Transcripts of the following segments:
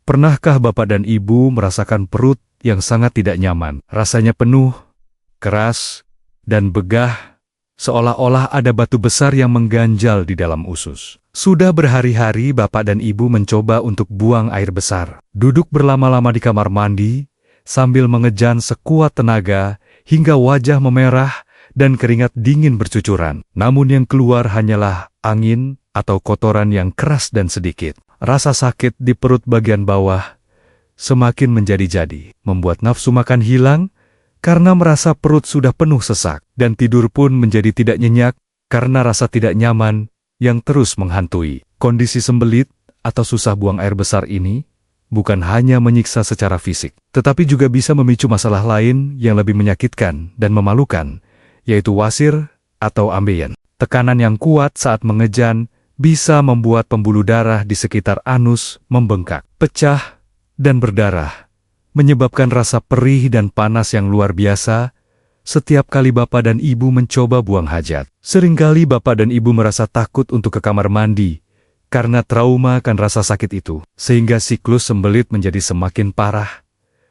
Pernahkah Bapak dan Ibu merasakan perut yang sangat tidak nyaman? Rasanya penuh, keras, dan begah, seolah-olah ada batu besar yang mengganjal di dalam usus. Sudah berhari-hari Bapak dan Ibu mencoba untuk buang air besar. Duduk berlama-lama di kamar mandi, sambil mengejan sekuat tenaga, hingga wajah memerah dan keringat dingin bercucuran. Namun yang keluar hanyalah angin atau kotoran yang keras dan sedikit. Rasa sakit di perut bagian bawah semakin menjadi-jadi, membuat nafsu makan hilang karena merasa perut sudah penuh sesak, dan tidur pun menjadi tidak nyenyak karena rasa tidak nyaman yang terus menghantui. Kondisi sembelit atau susah buang air besar ini bukan hanya menyiksa secara fisik, tetapi juga bisa memicu masalah lain yang lebih menyakitkan dan memalukan, yaitu wasir atau ambeien. Tekanan yang kuat saat mengejan bisa membuat pembuluh darah di sekitar anus membengkak, pecah, dan berdarah, menyebabkan rasa perih dan panas yang luar biasa setiap kali Bapak dan Ibu mencoba buang hajat. Seringkali Bapak dan Ibu merasa takut untuk ke kamar mandi karena trauma akan rasa sakit itu, sehingga siklus sembelit menjadi semakin parah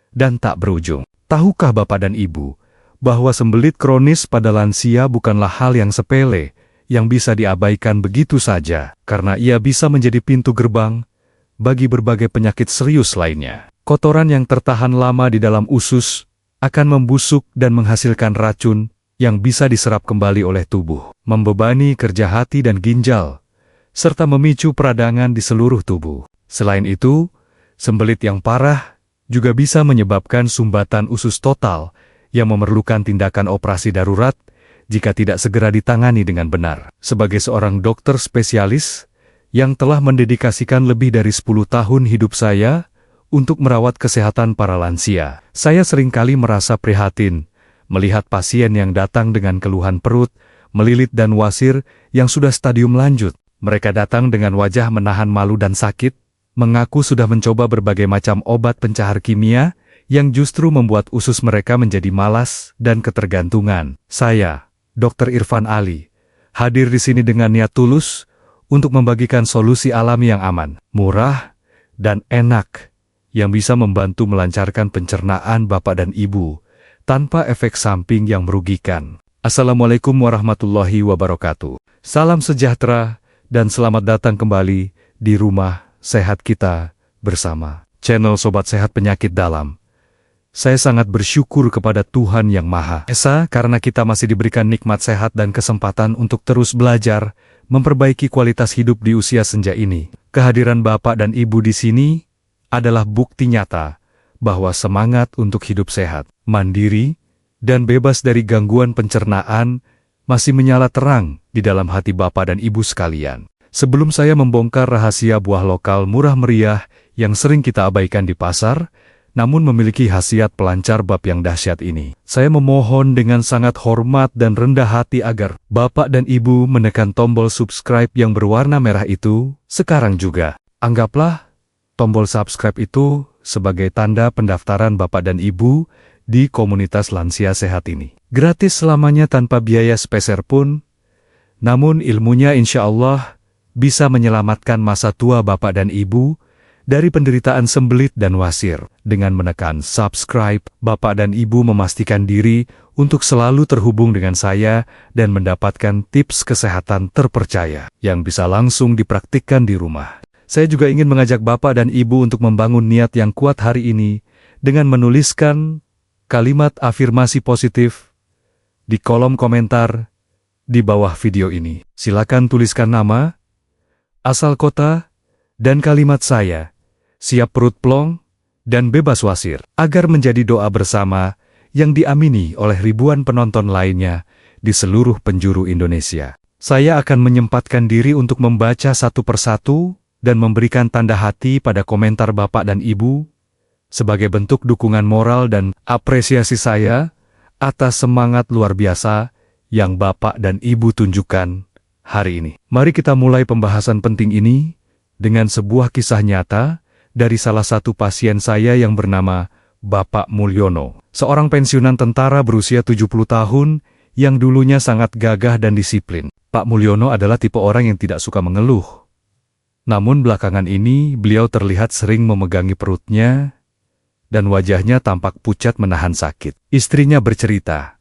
dan tak berujung. Tahukah Bapak dan Ibu bahwa sembelit kronis pada lansia bukanlah hal yang sepele, yang bisa diabaikan begitu saja, karena ia bisa menjadi pintu gerbang bagi berbagai penyakit serius lainnya. Kotoran yang tertahan lama di dalam usus akan membusuk dan menghasilkan racun yang bisa diserap kembali oleh tubuh, membebani kerja hati dan ginjal, serta memicu peradangan di seluruh tubuh. Selain itu, sembelit yang parah juga bisa menyebabkan sumbatan usus total yang memerlukan tindakan operasi darurat jika tidak segera ditangani dengan benar. Sebagai seorang dokter spesialis yang telah mendedikasikan lebih dari 10 tahun hidup saya untuk merawat kesehatan para lansia, saya seringkali merasa prihatin melihat pasien yang datang dengan keluhan perut, melilit dan wasir yang sudah stadium lanjut. Mereka datang dengan wajah menahan malu dan sakit, mengaku sudah mencoba berbagai macam obat pencahar kimia yang justru membuat usus mereka menjadi malas dan ketergantungan. Saya, Dr. Irfan Ali, hadir di sini dengan niat tulus untuk membagikan solusi alami yang aman, murah, dan enak yang bisa membantu melancarkan pencernaan Bapak dan Ibu tanpa efek samping yang merugikan. Assalamualaikum warahmatullahi wabarakatuh. Salam sejahtera dan selamat datang kembali di Rumah Sehat Kita bersama channel Sobat Sehat Penyakit Dalam. Saya sangat bersyukur kepada Tuhan Yang Maha Esa karena kita masih diberikan nikmat sehat dan kesempatan untuk terus belajar, memperbaiki kualitas hidup di usia senja ini. Kehadiran Bapak dan Ibu di sini adalah bukti nyata bahwa semangat untuk hidup sehat, mandiri, dan bebas dari gangguan pencernaan masih menyala terang di dalam hati Bapak dan Ibu sekalian. Sebelum saya membongkar rahasia buah lokal murah meriah yang sering kita abaikan di pasar, namun memiliki khasiat pelancar bab yang dahsyat ini, saya memohon dengan sangat hormat dan rendah hati agar Bapak dan Ibu menekan tombol subscribe yang berwarna merah itu sekarang juga. Anggaplah tombol subscribe itu sebagai tanda pendaftaran Bapak dan Ibu di komunitas lansia sehat ini. Gratis selamanya tanpa biaya sepeser pun, namun ilmunya insya Allah bisa menyelamatkan masa tua Bapak dan Ibu dari penderitaan sembelit dan wasir. Dengan menekan subscribe, Bapak dan Ibu memastikan diri untuk selalu terhubung dengan saya dan mendapatkan tips kesehatan terpercaya yang bisa langsung dipraktikkan di rumah. Saya juga ingin mengajak Bapak dan Ibu untuk membangun niat yang kuat hari ini dengan menuliskan kalimat afirmasi positif di kolom komentar di bawah video ini. Silakan tuliskan nama, asal kota, dan kalimat saya, siap perut plong, dan bebas wasir, agar menjadi doa bersama yang diamini oleh ribuan penonton lainnya di seluruh penjuru Indonesia. Saya akan menyempatkan diri untuk membaca satu persatu dan memberikan tanda hati pada komentar Bapak dan Ibu sebagai bentuk dukungan moral dan apresiasi saya atas semangat luar biasa yang Bapak dan Ibu tunjukkan hari ini. Mari kita mulai pembahasan penting ini dengan sebuah kisah nyata dari salah satu pasien saya yang bernama Bapak Mulyono, seorang pensiunan tentara berusia 70 tahun yang dulunya sangat gagah dan disiplin. Pak Mulyono adalah tipe orang yang tidak suka mengeluh. Namun belakangan ini beliau terlihat sering memegangi perutnya dan wajahnya tampak pucat menahan sakit. Istrinya bercerita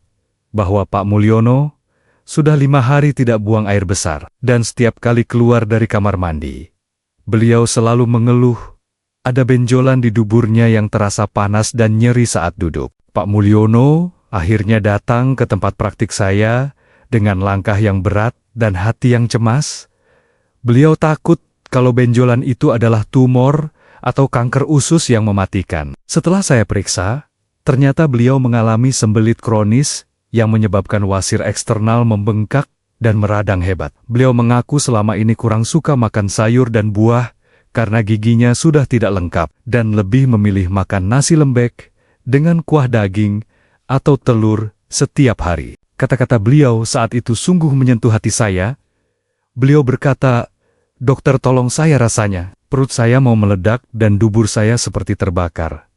bahwa Pak Mulyono sudah 5 hari tidak buang air besar, dan setiap kali keluar dari kamar mandi, beliau selalu mengeluh ada benjolan di duburnya yang terasa panas dan nyeri saat duduk. Pak Mulyono akhirnya datang ke tempat praktik saya dengan langkah yang berat dan hati yang cemas. Beliau takut kalau benjolan itu adalah tumor atau kanker usus yang mematikan. Setelah saya periksa, ternyata beliau mengalami sembelit kronis yang menyebabkan wasir eksternal membengkak dan meradang hebat. Beliau mengaku selama ini kurang suka makan sayur dan buah karena giginya sudah tidak lengkap dan lebih memilih makan nasi lembek dengan kuah daging atau telur setiap hari. Kata-kata beliau saat itu sungguh menyentuh hati saya. Beliau berkata, "Dokter, tolong saya rasanya. Perut saya mau meledak dan dubur saya seperti terbakar.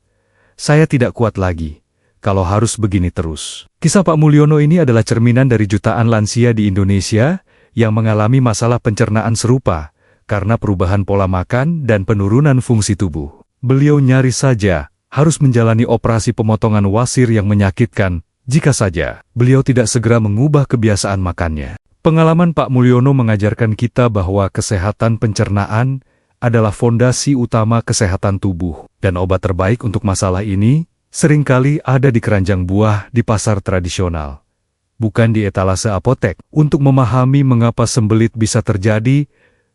Saya tidak kuat lagi kalau harus begini terus." Kisah Pak Mulyono ini adalah cerminan dari jutaan lansia di Indonesia yang mengalami masalah pencernaan serupa karena perubahan pola makan dan penurunan fungsi tubuh. Beliau nyaris saja harus menjalani operasi pemotongan wasir yang menyakitkan jika saja beliau tidak segera mengubah kebiasaan makannya. Pengalaman Pak Mulyono mengajarkan kita bahwa kesehatan pencernaan adalah fondasi utama kesehatan tubuh, dan obat terbaik untuk masalah ini seringkali ada di keranjang buah di pasar tradisional, bukan di etalase apotek. Untuk memahami mengapa sembelit bisa terjadi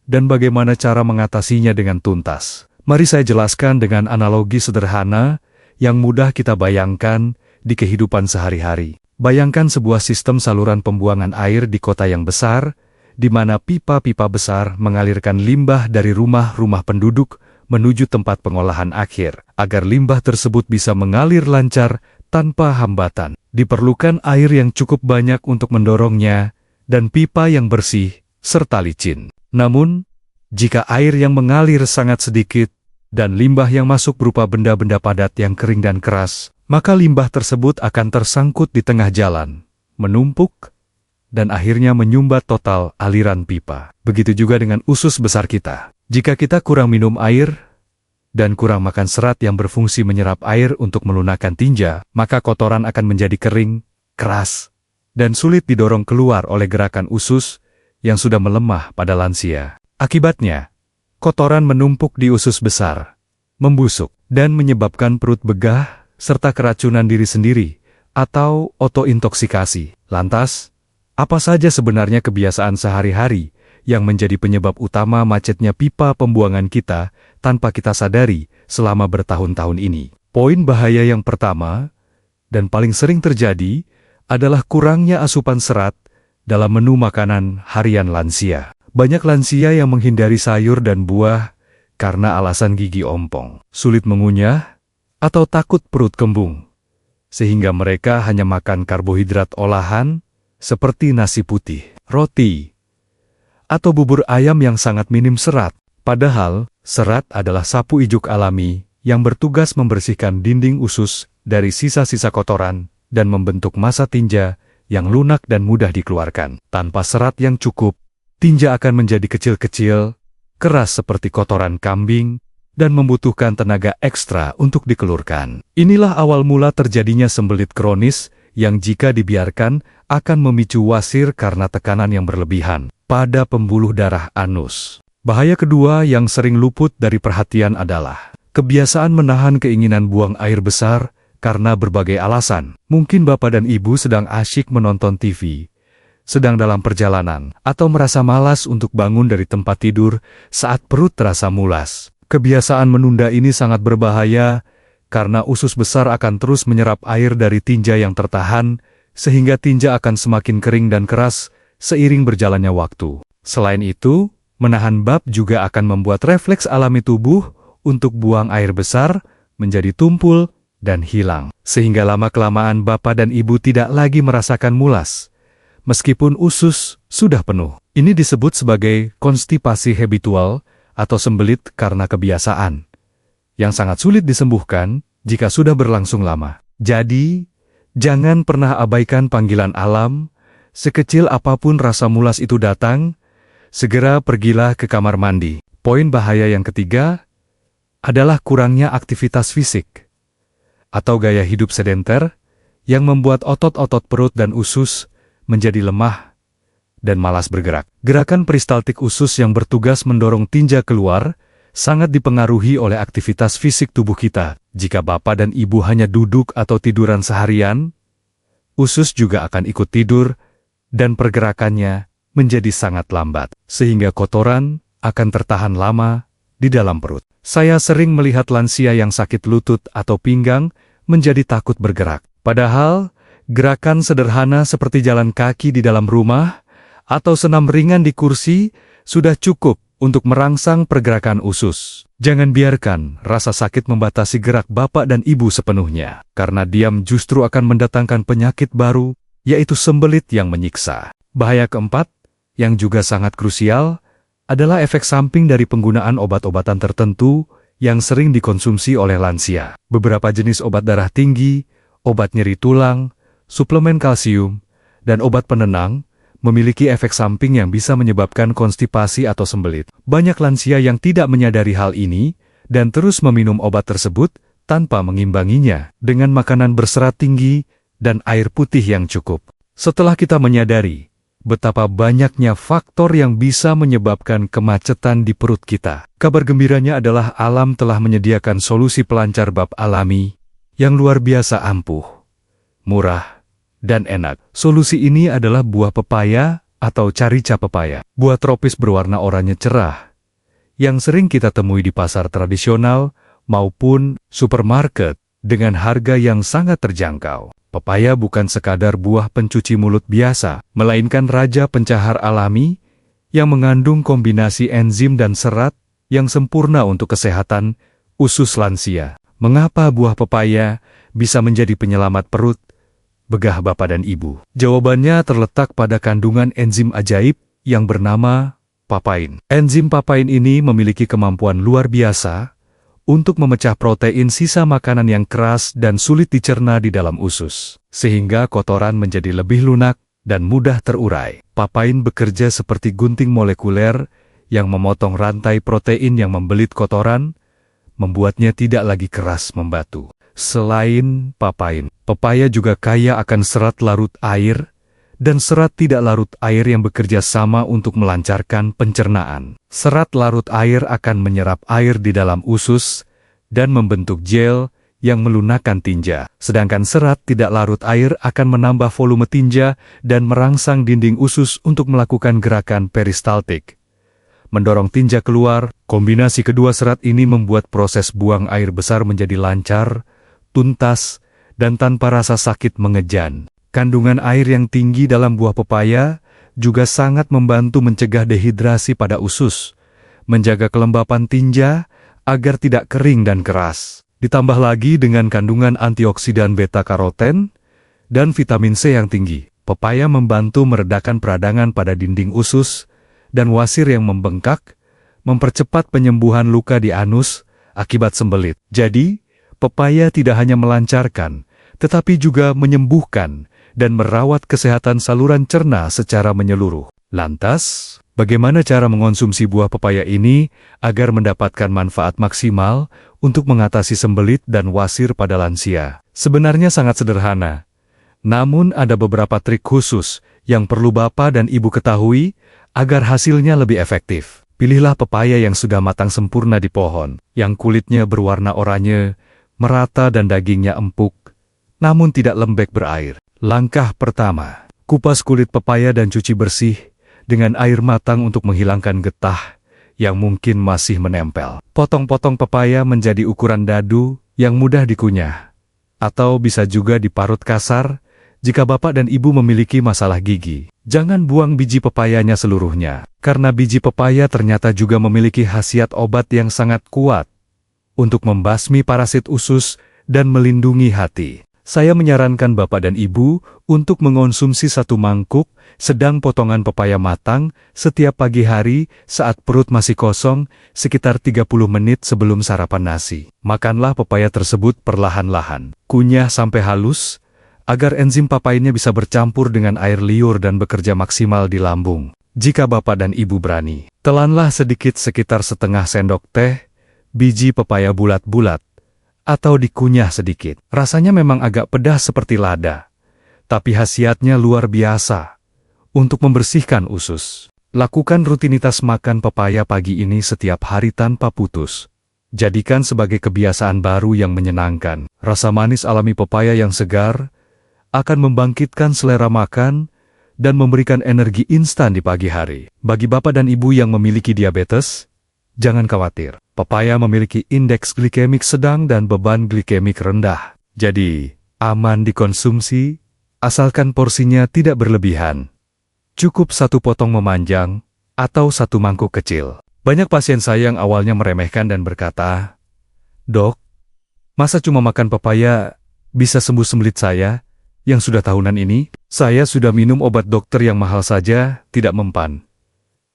dan bagaimana cara mengatasinya dengan tuntas, mari saya jelaskan dengan analogi sederhana yang mudah kita bayangkan di kehidupan sehari-hari. Bayangkan sebuah sistem saluran pembuangan air di kota yang besar, di mana pipa-pipa besar mengalirkan limbah dari rumah-rumah penduduk menuju tempat pengolahan akhir. Agar limbah tersebut bisa mengalir lancar tanpa hambatan, diperlukan air yang cukup banyak untuk mendorongnya dan pipa yang bersih serta licin. Namun, jika air yang mengalir sangat sedikit dan limbah yang masuk berupa benda-benda padat yang kering dan keras, maka limbah tersebut akan tersangkut di tengah jalan, menumpuk, dan akhirnya menyumbat total aliran pipa. Begitu juga dengan usus besar kita. Jika kita kurang minum air dan kurang makan serat yang berfungsi menyerap air untuk melunakkan tinja, maka kotoran akan menjadi kering, keras, dan sulit didorong keluar oleh gerakan usus yang sudah melemah pada lansia. Akibatnya, kotoran menumpuk di usus besar, membusuk, dan menyebabkan perut begah serta keracunan diri sendiri atau autointoksikasi. Lantas, apa saja sebenarnya kebiasaan sehari-hari yang menjadi penyebab utama macetnya pipa pembuangan kita tanpa kita sadari selama bertahun-tahun ini? Poin bahaya yang pertama, dan paling sering terjadi, adalah kurangnya asupan serat dalam menu makanan harian lansia. Banyak lansia yang menghindari sayur dan buah karena alasan gigi ompong, sulit mengunyah, atau takut perut kembung, sehingga mereka hanya makan karbohidrat olahan seperti nasi putih, roti, atau bubur ayam yang sangat minim serat. Padahal, serat adalah sapu ijuk alami yang bertugas membersihkan dinding usus dari sisa-sisa kotoran dan membentuk massa tinja yang lunak dan mudah dikeluarkan. Tanpa serat yang cukup, tinja akan menjadi kecil-kecil, keras seperti kotoran kambing, dan membutuhkan tenaga ekstra untuk dikelurkan. Inilah awal mula terjadinya sembelit kronis yang jika dibiarkan akan memicu wasir karena tekanan yang berlebihan pada pembuluh darah anus. Bahaya kedua yang sering luput dari perhatian adalah kebiasaan menahan keinginan buang air besar karena berbagai alasan. Mungkin Bapak dan Ibu sedang asyik menonton TV, sedang dalam perjalanan, atau merasa malas untuk bangun dari tempat tidur saat perut terasa mulas. Kebiasaan menunda ini sangat berbahaya karena usus besar akan terus menyerap air dari tinja yang tertahan, sehingga tinja akan semakin kering dan keras seiring berjalannya waktu. Selain itu, menahan bab juga akan membuat refleks alami tubuh untuk buang air besar menjadi tumpul dan hilang, sehingga lama-kelamaan Bapak dan Ibu tidak lagi merasakan mulas, meskipun usus sudah penuh. Ini disebut sebagai konstipasi habitual atau sembelit karena kebiasaan, yang sangat sulit disembuhkan jika sudah berlangsung lama. Jadi, jangan pernah abaikan panggilan alam. Sekecil apapun rasa mulas itu datang, segera pergilah ke kamar mandi. Poin bahaya yang ketiga adalah kurangnya aktivitas fisik atau gaya hidup sedenter yang membuat otot-otot perut dan usus menjadi lemah dan malas bergerak. Gerakan peristaltik usus yang bertugas mendorong tinja keluar sangat dipengaruhi oleh aktivitas fisik tubuh kita. Jika bapak dan ibu hanya duduk atau tiduran seharian, usus juga akan ikut tidur dan pergerakannya menjadi sangat lambat, sehingga kotoran akan tertahan lama di dalam perut. Saya sering melihat lansia yang sakit lutut atau pinggang menjadi takut bergerak. Padahal, gerakan sederhana seperti jalan kaki di dalam rumah atau senam ringan di kursi sudah cukup untuk merangsang pergerakan usus. Jangan biarkan rasa sakit membatasi gerak bapak dan ibu sepenuhnya, karena diam justru akan mendatangkan penyakit baru, yaitu sembelit yang menyiksa. Bahaya keempat, yang juga sangat krusial, adalah efek samping dari penggunaan obat-obatan tertentu yang sering dikonsumsi oleh lansia. Beberapa jenis obat darah tinggi, obat nyeri tulang, suplemen kalsium, dan obat penenang memiliki efek samping yang bisa menyebabkan konstipasi atau sembelit. Banyak lansia yang tidak menyadari hal ini dan terus meminum obat tersebut tanpa mengimbanginya dengan makanan berserat tinggi dan air putih yang cukup. Setelah kita menyadari betapa banyaknya faktor yang bisa menyebabkan kemacetan di perut kita, kabar gembiranya adalah alam telah menyediakan solusi pelancar bab alami yang luar biasa ampuh, murah, dan enak. Solusi ini adalah buah pepaya atau carica pepaya. Buah tropis berwarna oranye cerah yang sering kita temui di pasar tradisional maupun supermarket dengan harga yang sangat terjangkau. Pepaya bukan sekadar buah pencuci mulut biasa, melainkan raja pencahar alami yang mengandung kombinasi enzim dan serat yang sempurna untuk kesehatan usus lansia. Mengapa buah pepaya bisa menjadi penyelamat perut? Begah bapak dan ibu. Jawabannya terletak pada kandungan enzim ajaib yang bernama papain. Enzim papain ini memiliki kemampuan luar biasa untuk memecah protein sisa makanan yang keras dan sulit dicerna di dalam usus, sehingga kotoran menjadi lebih lunak dan mudah terurai. Papain bekerja seperti gunting molekuler yang memotong rantai protein yang membelit kotoran, membuatnya tidak lagi keras membatu. Selain papain, pepaya juga kaya akan serat larut air dan serat tidak larut air yang bekerja sama untuk melancarkan pencernaan. Serat larut air akan menyerap air di dalam usus dan membentuk gel yang melunakkan tinja. Sedangkan serat tidak larut air akan menambah volume tinja dan merangsang dinding usus untuk melakukan gerakan peristaltik, mendorong tinja keluar. Kombinasi kedua serat ini membuat proses buang air besar menjadi lancar, tuntas, dan tanpa rasa sakit mengejan. Kandungan air yang tinggi dalam buah pepaya juga sangat membantu mencegah dehidrasi pada usus, menjaga kelembapan tinja agar tidak kering dan keras. Ditambah lagi dengan kandungan antioksidan beta-karoten dan vitamin C yang tinggi, pepaya membantu meredakan peradangan pada dinding usus dan wasir yang membengkak, mempercepat penyembuhan luka di anus akibat sembelit. Jadi, pepaya tidak hanya melancarkan, tetapi juga menyembuhkan dan merawat kesehatan saluran cerna secara menyeluruh. Lantas, bagaimana cara mengonsumsi buah pepaya ini agar mendapatkan manfaat maksimal untuk mengatasi sembelit dan wasir pada lansia? Sebenarnya sangat sederhana, namun ada beberapa trik khusus yang perlu bapak dan ibu ketahui agar hasilnya lebih efektif. Pilihlah pepaya yang sudah matang sempurna di pohon, yang kulitnya berwarna oranye, merata dan dagingnya empuk, namun tidak lembek berair. Langkah pertama, kupas kulit pepaya dan cuci bersih dengan air matang untuk menghilangkan getah yang mungkin masih menempel. Potong-potong pepaya menjadi ukuran dadu yang mudah dikunyah, atau bisa juga diparut kasar jika bapak dan ibu memiliki masalah gigi. Jangan buang biji pepayanya seluruhnya, karena biji pepaya ternyata juga memiliki khasiat obat yang sangat kuat untuk membasmi parasit usus dan melindungi hati. Saya menyarankan bapak dan ibu untuk mengonsumsi 1 mangkuk sedang potongan pepaya matang setiap pagi hari saat perut masih kosong sekitar 30 menit sebelum sarapan nasi. Makanlah pepaya tersebut perlahan-lahan. Kunyah sampai halus agar enzim papainnya bisa bercampur dengan air liur dan bekerja maksimal di lambung. Jika Bapak dan Ibu berani, telanlah sedikit sekitar setengah sendok teh, biji pepaya bulat-bulat, atau dikunyah sedikit. Rasanya memang agak pedas seperti lada, tapi khasiatnya luar biasa untuk membersihkan usus. Lakukan rutinitas makan pepaya pagi ini setiap hari tanpa putus. Jadikan sebagai kebiasaan baru yang menyenangkan. Rasa manis alami pepaya yang segar akan membangkitkan selera makan dan memberikan energi instan di pagi hari. Bagi Bapak dan Ibu yang memiliki diabetes, jangan khawatir. Pepaya memiliki indeks glikemik sedang dan beban glikemik rendah. Jadi, aman dikonsumsi, asalkan porsinya tidak berlebihan. Cukup satu potong memanjang atau satu mangkuk kecil. Banyak pasien saya yang awalnya meremehkan dan berkata, "Dok, masa cuma makan pepaya bisa sembuh sembelit saya yang sudah tahunan ini? Saya sudah minum obat dokter yang mahal saja, tidak mempan."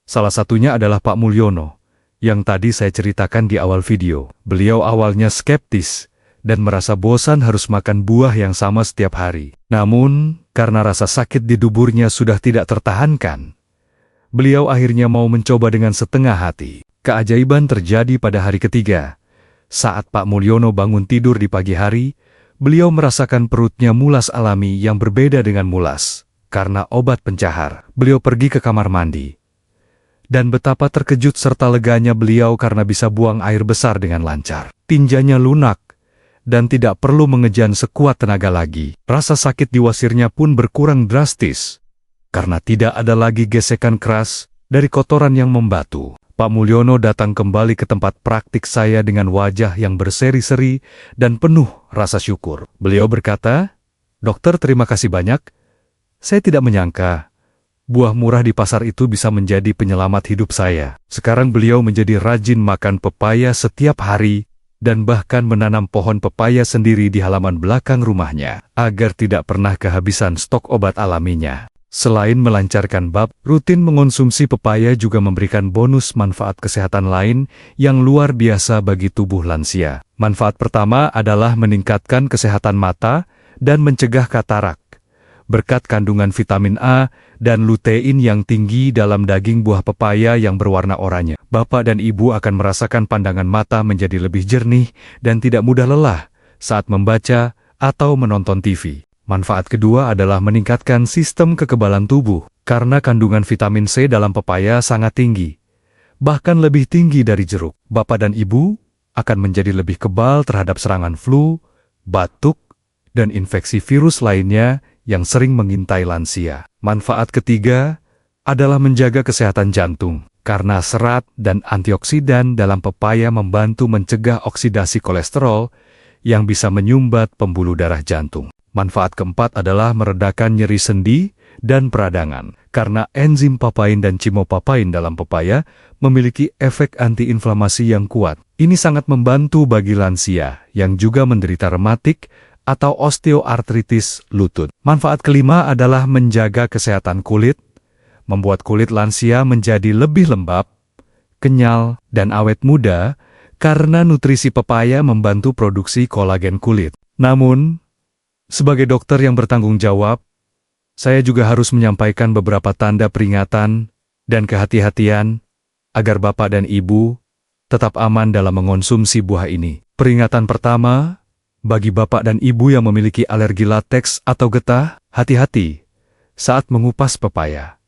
Salah satunya adalah Pak Mulyono, yang tadi saya ceritakan di awal video. Beliau awalnya skeptis dan merasa bosan harus makan buah yang sama setiap hari. Namun, karena rasa sakit di duburnya sudah tidak tertahankan, beliau akhirnya mau mencoba dengan setengah hati. Keajaiban terjadi pada hari ketiga. Saat Pak Mulyono bangun tidur di pagi hari, beliau merasakan perutnya mulas alami yang berbeda dengan mulas karena obat pencahar. Beliau pergi ke kamar mandi. Dan betapa terkejut serta leganya beliau karena bisa buang air besar dengan lancar. Tinjanya lunak dan tidak perlu mengejan sekuat tenaga lagi. Rasa sakit di wasirnya pun berkurang drastis karena tidak ada lagi gesekan keras dari kotoran yang membatu. Pak Mulyono datang kembali ke tempat praktik saya dengan wajah yang berseri-seri dan penuh rasa syukur. Beliau berkata, "Dokter, terima kasih banyak. Saya tidak menyangka buah murah di pasar itu bisa menjadi penyelamat hidup saya." Sekarang beliau menjadi rajin makan pepaya setiap hari dan bahkan menanam pohon pepaya sendiri di halaman belakang rumahnya agar tidak pernah kehabisan stok obat alaminya. Selain melancarkan bab, rutin mengonsumsi pepaya juga memberikan bonus manfaat kesehatan lain yang luar biasa bagi tubuh lansia. Manfaat pertama adalah meningkatkan kesehatan mata dan mencegah katarak. Berkat kandungan vitamin A dan lutein yang tinggi dalam daging buah pepaya yang berwarna oranye, Bapak dan Ibu akan merasakan pandangan mata menjadi lebih jernih dan tidak mudah lelah saat membaca atau menonton TV. Manfaat kedua adalah meningkatkan sistem kekebalan tubuh, karena kandungan vitamin C dalam pepaya sangat tinggi, bahkan lebih tinggi dari jeruk. Bapak dan Ibu akan menjadi lebih kebal terhadap serangan flu, batuk, dan infeksi virus lainnya yang sering mengintai lansia. Manfaat ketiga adalah menjaga kesehatan jantung, karena serat dan antioksidan dalam pepaya membantu mencegah oksidasi kolesterol yang bisa menyumbat pembuluh darah jantung. Manfaat keempat adalah meredakan nyeri sendi dan peradangan, karena enzim papain dan chimopapain dalam pepaya memiliki efek antiinflamasi yang kuat. Ini sangat membantu bagi lansia yang juga menderita rematik atau osteoartritis lutut. Manfaat kelima adalah menjaga kesehatan kulit, membuat kulit lansia menjadi lebih lembab, kenyal, dan awet muda, karena nutrisi pepaya membantu produksi kolagen kulit. Namun, sebagai dokter yang bertanggung jawab, saya juga harus menyampaikan beberapa tanda peringatan dan kehati-hatian agar Bapak dan Ibu tetap aman dalam mengonsumsi buah ini. Peringatan pertama, bagi Bapak dan Ibu yang memiliki alergi lateks atau getah, hati-hati saat mengupas pepaya.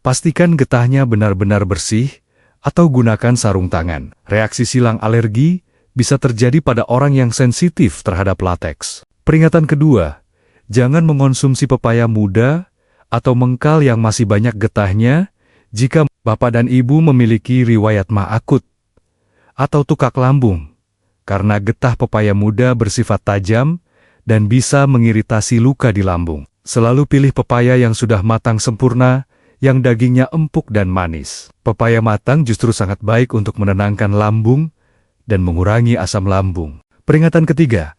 Pastikan getahnya benar-benar bersih atau gunakan sarung tangan. Reaksi silang alergi bisa terjadi pada orang yang sensitif terhadap lateks. Peringatan kedua, jangan mengonsumsi pepaya muda atau mengkal yang masih banyak getahnya jika Bapak dan Ibu memiliki riwayat MA akut atau tukak lambung, karena getah pepaya muda bersifat tajam dan bisa mengiritasi luka di lambung. Selalu pilih pepaya yang sudah matang sempurna, yang dagingnya empuk dan manis. Pepaya matang justru sangat baik untuk menenangkan lambung dan mengurangi asam lambung. Peringatan ketiga,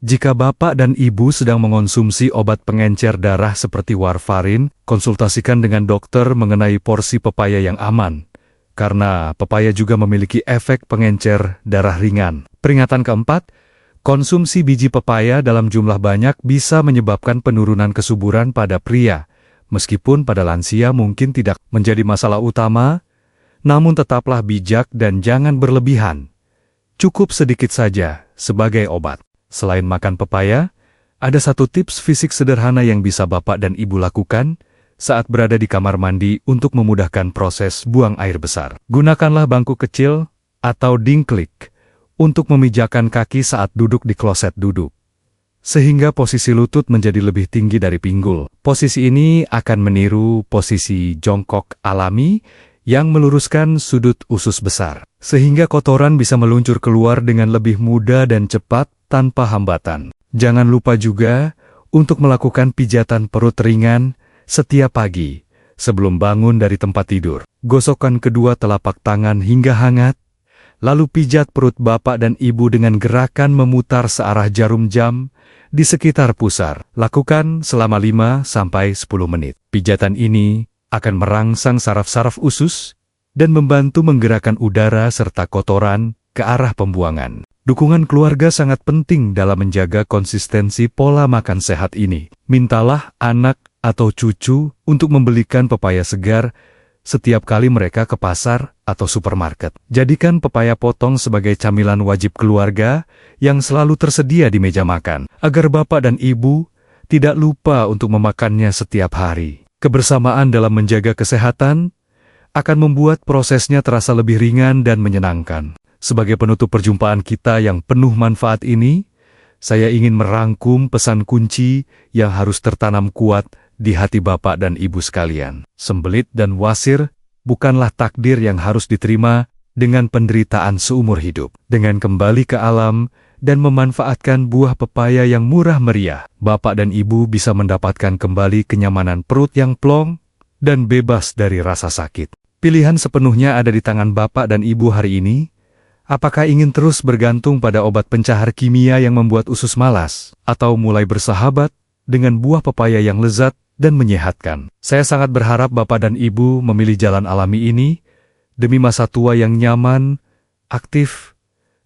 jika Bapak dan Ibu sedang mengonsumsi obat pengencer darah seperti warfarin, konsultasikan dengan dokter mengenai porsi pepaya yang aman, karena pepaya juga memiliki efek pengencer darah ringan. Peringatan keempat, konsumsi biji pepaya dalam jumlah banyak bisa menyebabkan penurunan kesuburan pada pria, Meskipun pada lansia mungkin tidak menjadi masalah utama, namun tetaplah bijak dan jangan berlebihan. Cukup sedikit saja sebagai obat. Selain makan pepaya, ada satu tips fisik sederhana yang bisa Bapak dan Ibu lakukan saat berada di kamar mandi untuk memudahkan proses buang air besar. Gunakanlah bangku kecil atau dingklik untuk memijakan kaki saat duduk di kloset duduk, sehingga posisi lutut menjadi lebih tinggi dari pinggul. Posisi ini akan meniru posisi jongkok alami yang meluruskan sudut usus besar, sehingga kotoran bisa meluncur keluar dengan lebih mudah dan cepat tanpa hambatan. Jangan lupa juga untuk melakukan pijatan perut ringan setiap pagi sebelum bangun dari tempat tidur. Gosokkan kedua telapak tangan hingga hangat, lalu pijat perut Bapak dan Ibu dengan gerakan memutar searah jarum jam di sekitar pusar. Lakukan selama 5-10 menit. Pijatan ini akan merangsang saraf-saraf usus dan membantu menggerakkan udara serta kotoran ke arah pembuangan. Dukungan keluarga sangat penting dalam menjaga konsistensi pola makan sehat ini. Mintalah anak atau cucu untuk membelikan pepaya segar setiap kali mereka ke pasar atau supermarket. Jadikan pepaya potong sebagai camilan wajib keluarga yang selalu tersedia di meja makan, agar Bapak dan Ibu tidak lupa untuk memakannya setiap hari. Kebersamaan dalam menjaga kesehatan akan membuat prosesnya terasa lebih ringan dan menyenangkan. Sebagai penutup perjumpaan kita yang penuh manfaat ini, saya ingin merangkum pesan kunci yang harus tertanam kuat di hati Bapak dan Ibu sekalian. Sembelit dan wasir bukanlah takdir yang harus diterima dengan penderitaan seumur hidup. Dengan kembali ke alam dan memanfaatkan buah pepaya yang murah meriah, Bapak dan Ibu bisa mendapatkan kembali kenyamanan perut yang plong dan bebas dari rasa sakit. Pilihan sepenuhnya ada di tangan Bapak dan Ibu hari ini. Apakah ingin terus bergantung pada obat pencahar kimia yang membuat usus malas, atau mulai bersahabat dengan buah pepaya yang lezat dan menyehatkan? Saya sangat berharap Bapak dan Ibu memilih jalan alami ini demi masa tua yang nyaman, aktif,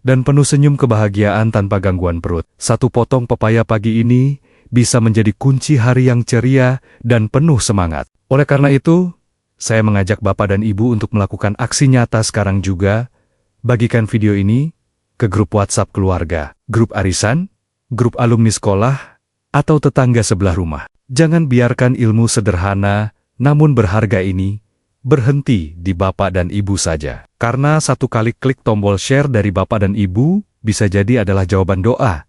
dan penuh senyum kebahagiaan tanpa gangguan perut. Satu potong pepaya pagi ini bisa menjadi kunci hari yang ceria dan penuh semangat. Oleh karena itu, saya mengajak Bapak dan Ibu untuk melakukan aksi nyata sekarang juga. Bagikan video ini ke grup WhatsApp keluarga, grup arisan, grup alumni sekolah, atau tetangga sebelah rumah. Jangan biarkan ilmu sederhana namun berharga ini berhenti di Bapak dan Ibu saja. Karena satu kali klik tombol share dari Bapak dan Ibu bisa jadi adalah jawaban doa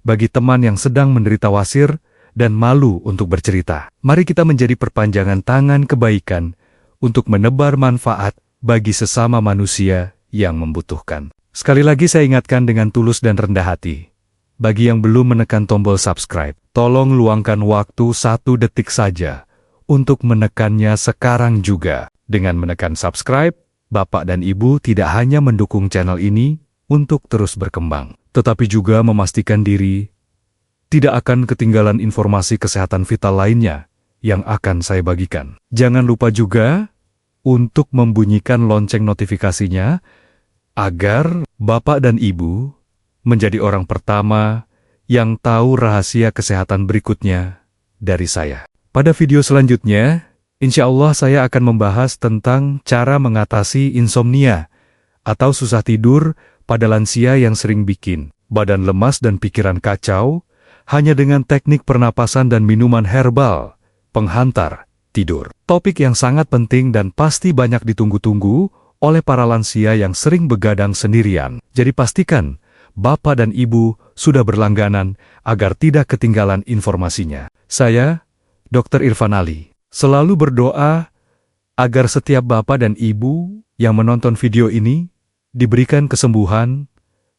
bagi teman yang sedang menderita wasir dan malu untuk bercerita. Mari kita menjadi perpanjangan tangan kebaikan untuk menebar manfaat bagi sesama manusia yang membutuhkan. Sekali lagi saya ingatkan dengan tulus dan rendah hati. Bagi yang belum menekan tombol subscribe, tolong luangkan waktu 1 detik saja untuk menekannya sekarang juga. Dengan menekan subscribe, Bapak dan Ibu tidak hanya mendukung channel ini untuk terus berkembang, tetapi juga memastikan diri tidak akan ketinggalan informasi kesehatan vital lainnya yang akan saya bagikan. Jangan lupa juga untuk membunyikan lonceng notifikasinya agar Bapak dan Ibu menjadi orang pertama yang tahu rahasia kesehatan berikutnya dari saya. Pada video selanjutnya, insya Allah saya akan membahas tentang cara mengatasi insomnia atau susah tidur pada lansia yang sering bikin badan lemas dan pikiran kacau hanya dengan teknik pernapasan dan minuman herbal penghantar tidur. Topik yang sangat penting dan pasti banyak ditunggu-tunggu oleh para lansia yang sering begadang sendirian. Jadi pastikan Bapak dan Ibu sudah berlangganan agar tidak ketinggalan informasinya. Saya, Dr. Irfan Ali, selalu berdoa agar setiap Bapak dan Ibu yang menonton video ini diberikan kesembuhan,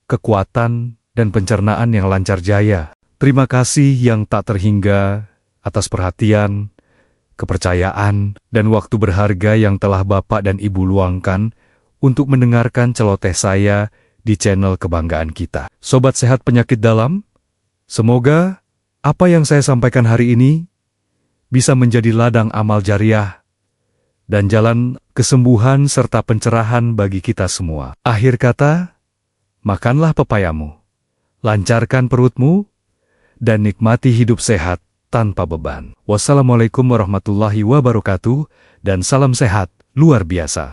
kekuatan, dan pencernaan yang lancar jaya. Terima kasih yang tak terhingga atas perhatian, kepercayaan, dan waktu berharga yang telah Bapak dan Ibu luangkan untuk mendengarkan celoteh saya di channel kebanggaan kita. Sobat Sehat Penyakit Dalam, semoga apa yang saya sampaikan hari ini bisa menjadi ladang amal jariah dan jalan kesembuhan serta pencerahan bagi kita semua. Akhir kata, makanlah pepayamu, lancarkan perutmu, dan nikmati hidup sehat tanpa beban. Wassalamualaikum warahmatullahi wabarakatuh, dan salam sehat luar biasa.